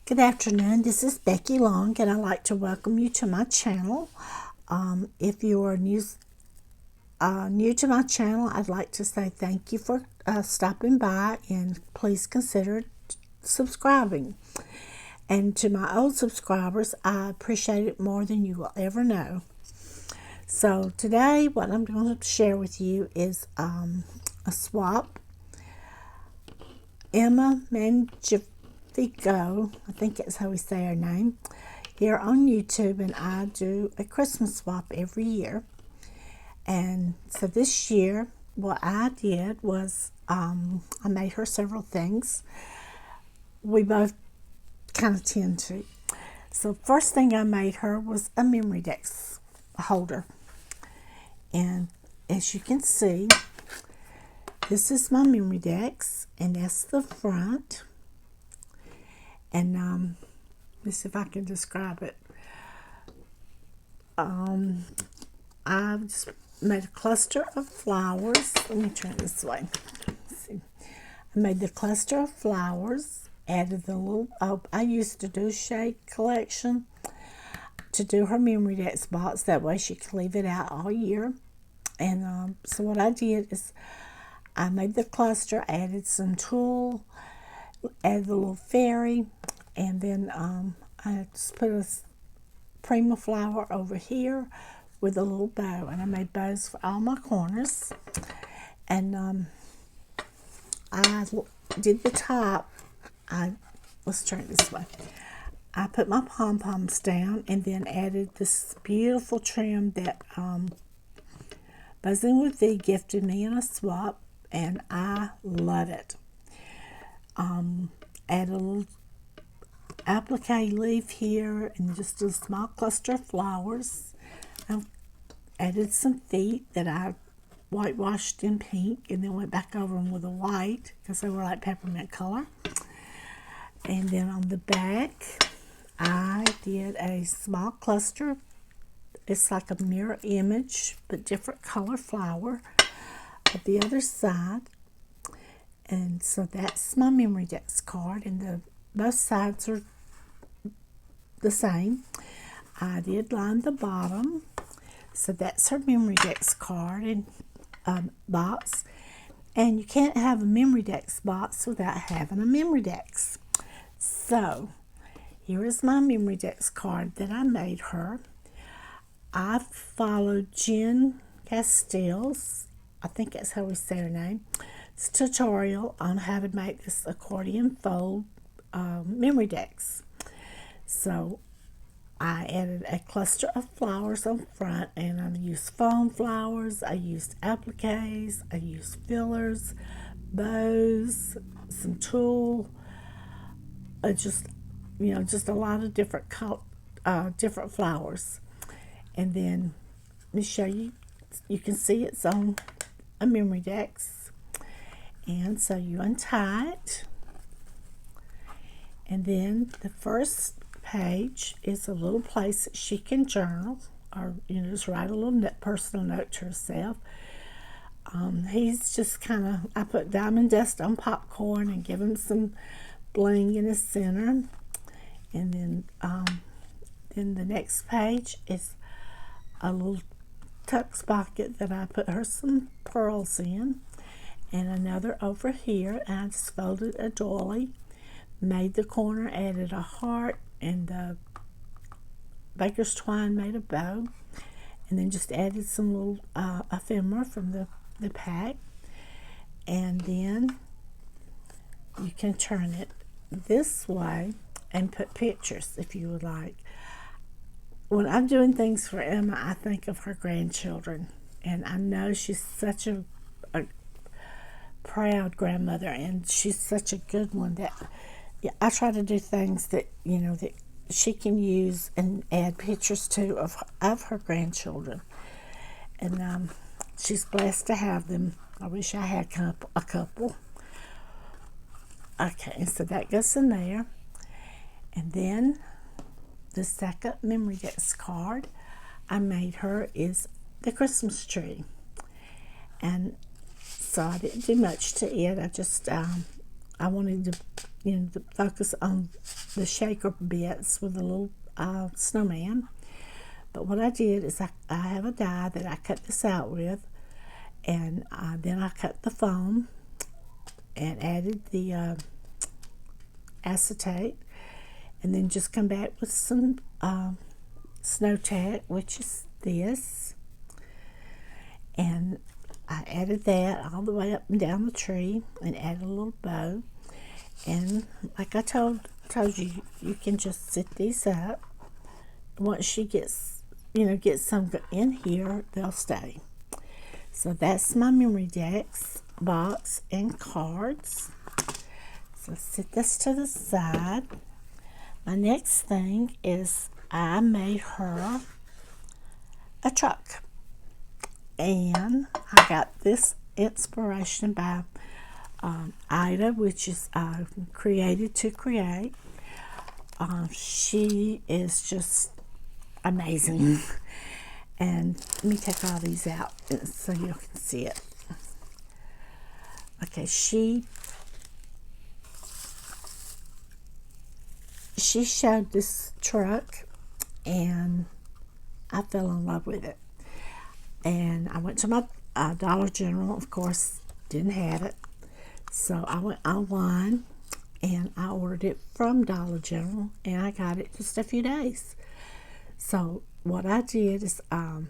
Good afternoon, this is Becky Long, and I'd like to welcome you to my channel. If you are new to my channel, I'd like to say thank you for stopping by, and please consider subscribing. And to my old subscribers, I appreciate it more than you will ever know. So today, what I'm going to share with you is a swap. Emma Mangiafico, I think that's how we say her name, here on YouTube, and I do a Christmas swap every year. And so this year, what I did was I made her several things. We both kind of tend to. So first thing I made her was a memory dex holder. And as you can see, this is my memory dex, and that's the front. And let's see if I can describe it. I've just made a cluster of flowers. Let me turn it this way. Let's see. I made the cluster of flowers, added the little, I used to do shade collection to do her memory dex box. That way she could leave it out all year. And so what I did is I made the cluster, added some tulle, added the little fairy, and then I just put a prima flower over here with a little bow, and I made bows for all my corners. And I did the top. Let's turn it this way. I put my pom-poms down and then added this beautiful trim that Buzzing with V gifted me in a swap, and I love it. Add a little applique leaf here and just a small cluster of flowers. I added some feet that I whitewashed in pink and then went back over them with a white because they were like peppermint color. And then on the back, I did a small cluster. It's like a mirror image, but different color flower at the other side. And so that's my memory dex card, and both sides are the same. I did line the bottom, so that's her memory dex card and box. And you can't have a memory dex box without having a memory dex. So here is my memory dex card that I made her. I followed Jen Castell's, I think that's how we say her name, tutorial on how to make this accordion fold memory dex. So I added a cluster of flowers on front, and I used foam flowers, I used appliques, I used fillers, bows, some tulle, just a lot of different different flowers. And then let me show you. You can see it's on a memory dex. And so you untie it. And then the first page is a little place that she can journal, or just write a little personal note to herself. He's just kind of, I put diamond dust on popcorn and give him some bling in the center. And then the next page is a little tuck pocket that I put her some pearls in, and another over here. And I just folded a doily, made the corner, added a heart, and the baker's twine made a bow, and then just added some little ephemera from the pack. And then you can turn it this way and put pictures if you would like. When I'm doing things for Emma, I think of her grandchildren, and I know she's such a proud grandmother, and she's such a good one that I try to do things that that she can use and add pictures to of her grandchildren. And she's blessed to have them. I wish I had a couple. Okay, so that goes in there. And then the second memory dex card I made her is the Christmas tree. And so I didn't do much to it. I just I wanted to to focus on the shaker bits with a little snowman. But what I did is I have a die that I cut this out with, and then I cut the foam and added the acetate, and then just come back with some snow tack, which is this, and I added that all the way up and down the tree and added a little bow. And like I told you, you can just sit these up. Once she gets some in here, they'll stay. So that's my memory decks, box, and cards. So set this to the side. My next thing is I made her a truck. And I got this inspiration by Ida, which is Created to Create. She is just amazing. And let me take all these out so you can see it. Okay, she showed this truck, and I fell in love with it. And I went to my Dollar General, of course, didn't have it. So I went online and I ordered it from Dollar General, and I got it just a few days. So what I did is I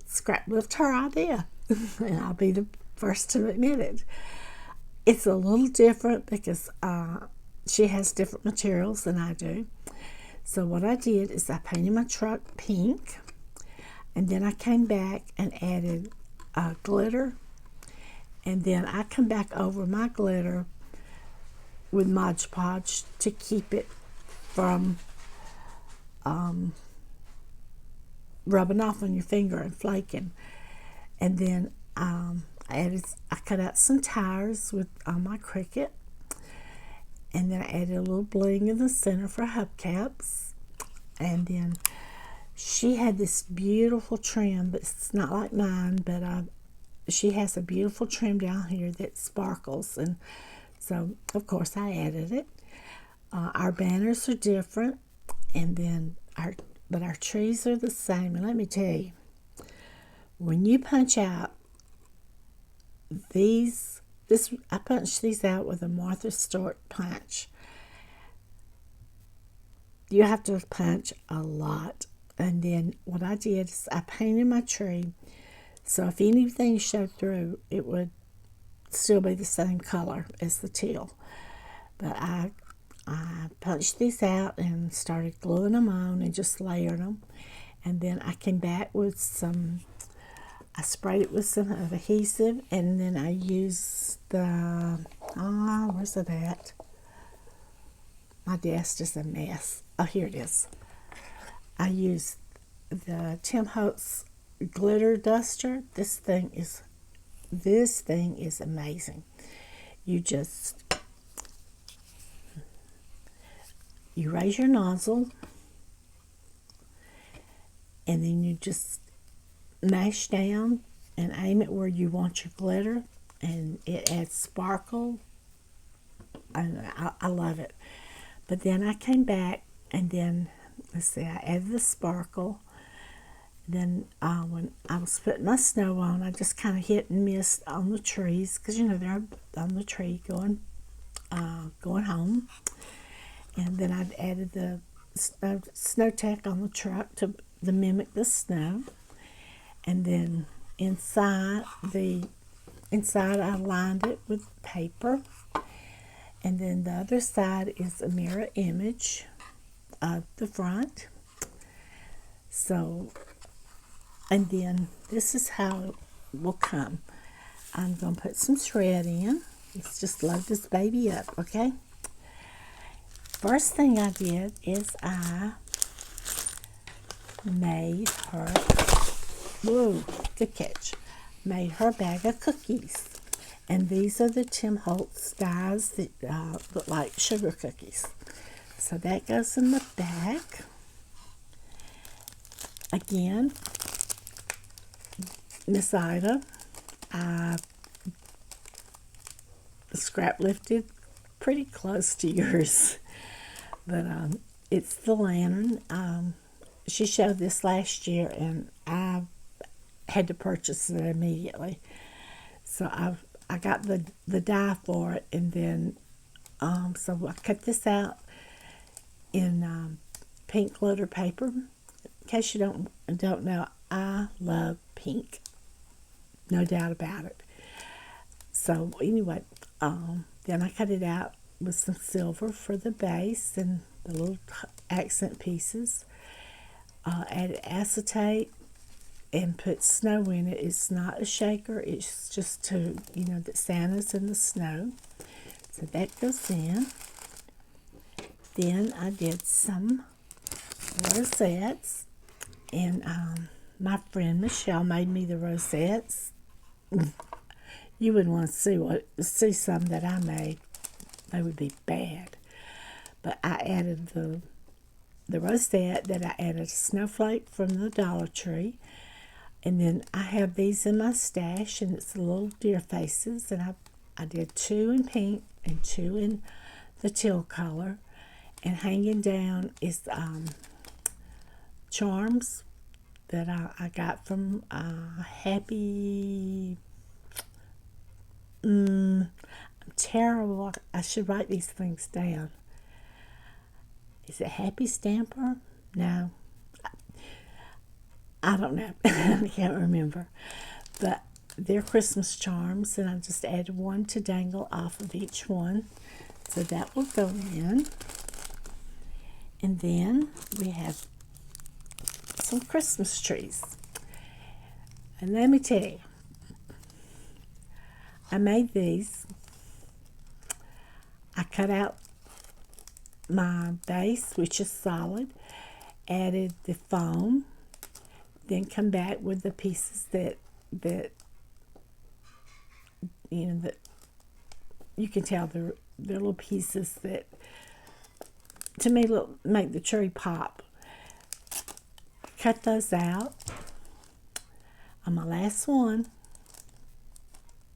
scrap-lived her idea, and I'll be the first to admit it. It's a little different because she has different materials than I do. So what I did is I painted my truck pink, and then I came back and added glitter, and then I come back over my glitter with Mod Podge to keep it from rubbing off on your finger and flaking. And then I cut out some tires with my Cricut, and then I added a little bling in the center for hubcaps. And then she had this beautiful trim, but it's not like mine, but she has a beautiful trim down here that sparkles, and so of course I added it. Our banners are different, and then our trees are the same. And let me tell you, when you punch out these, I punched these out with a Martha Stewart punch. You have to punch a lot. And then what I did is I painted my tree, so if anything showed through, it would still be the same color as the teal. But I punched these out and started gluing them on and just layered them. And then I came back with I sprayed it with some adhesive, and then I used where's it at? My desk is a mess. Oh, here it is. I used the Tim Holtz glitter duster. This thing is amazing. You raise your nozzle, and then you just mash down and aim it where you want your glitter, and it adds sparkle. I love it. But then I came back, and then let's see, I added the sparkle. Then when I was putting my snow on, I just kind of hit and missed on the trees, because they're on the tree going home. And then I added the snow tack on the truck to mimic the snow. And then inside I lined it with paper. And then the other side is a mirror image of the front. So, and then this is how it will come. I'm going to put some thread in. Let's just load this baby up, okay? First thing I did is I made her, whoa, good catch, made her a bag of cookies. And these are the Tim Holtz dies that look like sugar cookies. So that goes in the back. Again, Miss Ida, I scrap lifted pretty close to yours. But it's the lantern. She showed this last year, and I had to purchase it immediately. So I got the die for it, and then so I cut this out in pink glitter paper. In case you don't know, I love pink, no doubt about it. So anyway, then I cut it out with some silver for the base and the little accent pieces. Added acetate and put snow in it. It's not a shaker. It's just to, that Santa's in the snow. So that goes in. Then I did some rosettes, and my friend Michelle made me the rosettes. You wouldn't want to see some that I made. They would be bad. But I added the rosette, that I added a snowflake from the Dollar Tree. And then I have these in my stash, and it's the little deer faces. And I did 2 in pink and 2 in the teal color. And hanging down is charms that I got from Happy... I'm terrible. I should write these things down. Is it Happy Stamper? No. I don't know. I can't remember. But they're Christmas charms, and I just added 1 to dangle off of each one. So that will go in. And then we have some Christmas trees. And let me tell you, I made these. I cut out my base, which is solid, added the foam, then come back with the pieces that you can tell they're little pieces that to me make the tree pop. Cut those out. On my last one,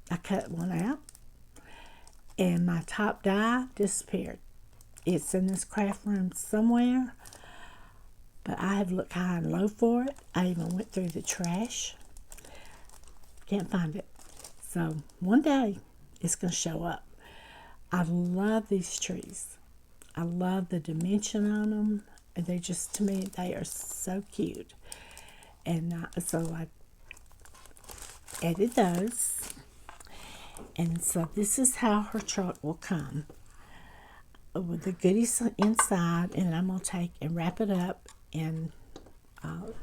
I cut one out, and my top die disappeared. It's in this craft room somewhere, but I have looked high and low for it. I even went through the trash. Can't find it. So one day it's going to show up. I love these trees. I love the dimension on them. And they just, to me, they are so cute. And so I added those. And so this is how her truck will come, with the goodies inside. And I'm going to take and wrap it up in,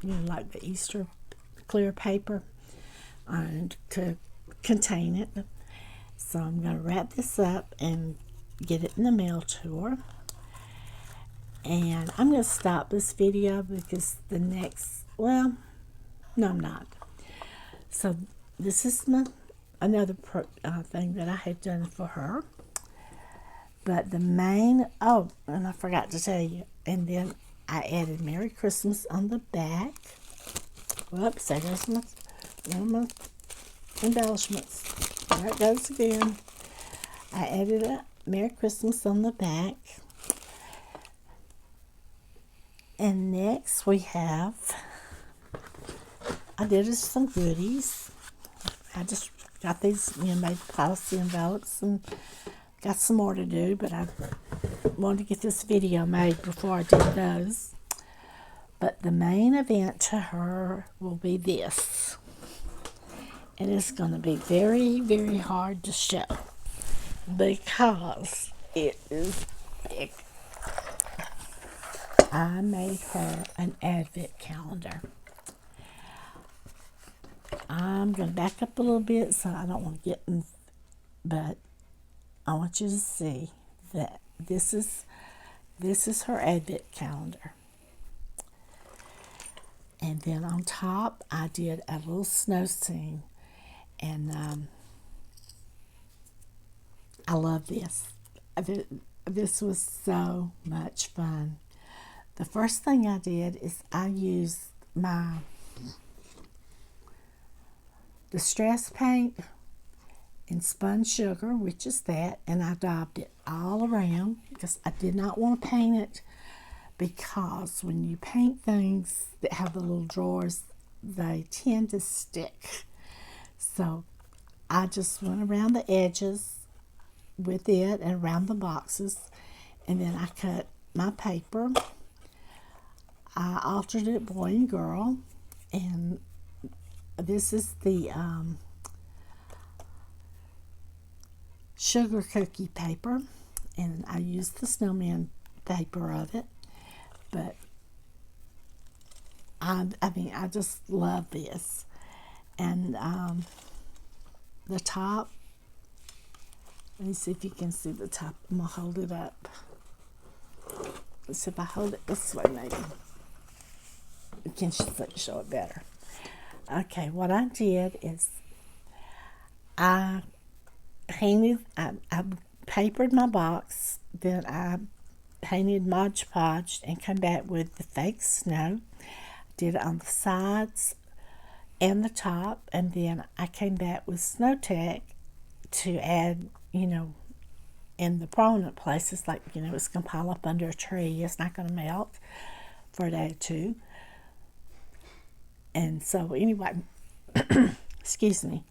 like the Easter clear paper, and to contain it. So I'm going to wrap this up and get it in the mail to her. And I'm going to stop this video because the next, well, no, I'm not. So this is another thing that I had done for her. But the main, and I forgot to tell you, and then I added Merry Christmas on the back. Whoops, there goes one of my embellishments. There it goes again. I added a Merry Christmas on the back. And next we have, I did some goodies. I just got these, made policy envelopes, and got some more to do, but I wanted to get this video made before I did those. But the main event to her will be this. And it's going to be very, very hard to show because it is big. I made her an Advent calendar. I'm going to back up a little bit so I don't want to get in, but I want you to see that this is her Advent calendar. And then on top, I did a little snow scene. And I love this. This was so much fun. The first thing I did is I used the distress paint, and spun sugar, which is that, and I daubed it all around because I did not want to paint it, because when you paint things that have the little drawers, they tend to stick. So I just went around the edges with it and around the boxes, and then I cut my paper. I altered it boy and girl, and this is the sugar cookie paper, and I used the snowman paper of it. But I mean, I just love this. And the top, let me see if you can see the top. I'm going to hold it up. Let's see if I hold it this way, maybe. You can show it better. Okay, what I did is I papered my box, then I painted Mod Podge and come back with the fake snow. Did it on the sides and the top, and then I came back with Snow Tech to add, in the prominent places, like, it's going to pile up under a tree. It's not going to melt for a day or two. And so anyway, excuse me,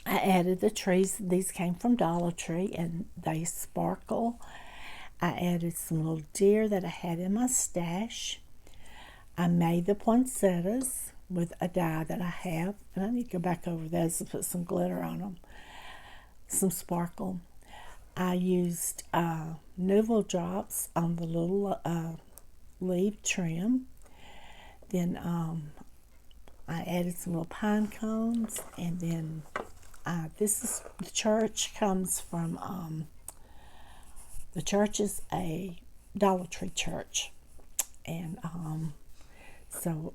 I added the trees. These came from Dollar Tree, and they sparkle. I added some little deer that I had in my stash. I made the poinsettias with a die that I have, and I need to go back over those and put some glitter on them, some sparkle. I used Nouveau drops on the little leaf trim. Then I added some little pine cones, and then the church comes from, the church is a Dollar Tree church, and so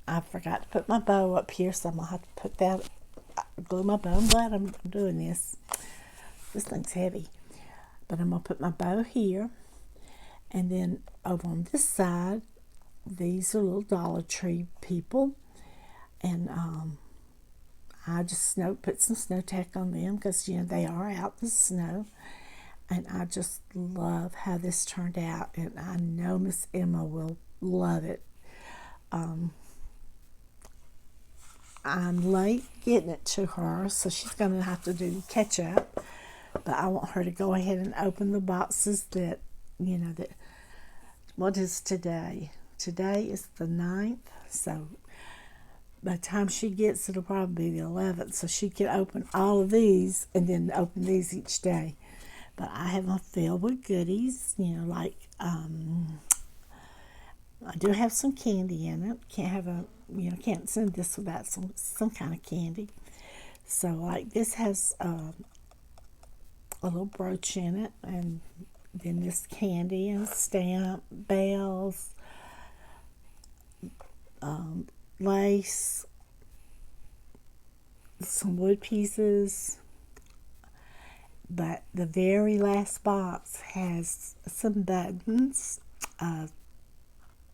I forgot to put my bow up here, so I'm going to have to put that, glue my bow. I'm glad I'm doing this. This thing's heavy. But I'm going to put my bow here, and then over on this side, these are little Dollar Tree people, and I just put some Snow Tech on them because, they are out the snow. And I just love how this turned out, and I know Miss Emma will love it. I'm late getting it to her, so she's going to have to do catch up. But I want her to go ahead and open the boxes that, what is today? Today is the 9th, so by the time she gets it, it'll probably be the 11th, so she can open all of these and then open these each day. But I have them filled with goodies, like I do have some candy in it. Can't send this without some kind of candy. So like this has a little brooch in it, and then this candy and stamp, bells, lace, some wood pieces. But the very last box has some buttons of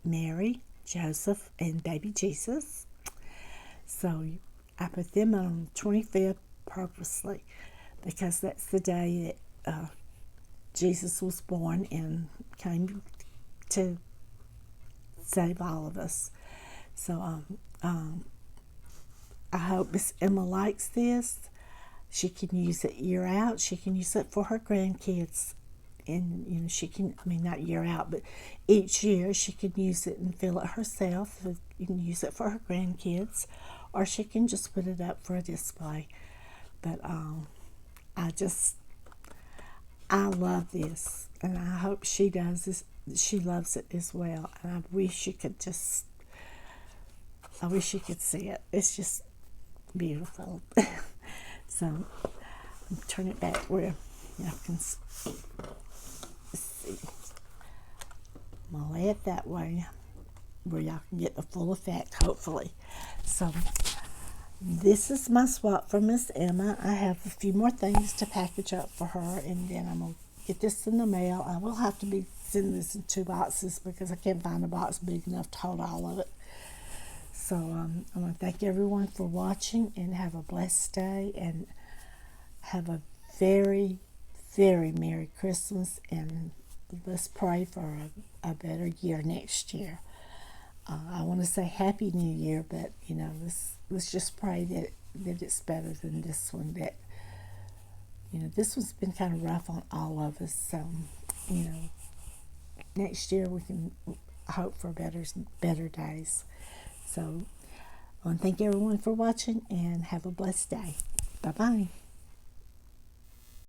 Mary, Joseph, and baby Jesus. So I put them on the 25th purposely, because that's the day that Jesus was born and came to save all of us. So I hope Miss Emma likes this. She can use it year out. She can use it for her grandkids. And, she can, not year out, but each year she can use it and fill it herself. You can use it for her grandkids, or she can just put it up for a display. But I love this, and I hope she does this. She loves it as well. And I wish you could see it. It's just beautiful. So, turn it back where y'all can see. I'm going to lay it that way where y'all can get the full effect, hopefully. So, this is my swap for Miss Emma. I have a few more things to package up for her, and then I'm going to get this in the mail. I will have to be sending this in 2 boxes because I can't find a box big enough to hold all of it. So I want to thank everyone for watching, and have a blessed day, and have a very, very Merry Christmas, and let's pray for a better year next year. I want to say Happy New Year, but let's just pray that it's better than this one. That this one's been kind of rough on all of us. So next year we can hope for better days. So I want to thank everyone for watching, and have a blessed day. Bye bye.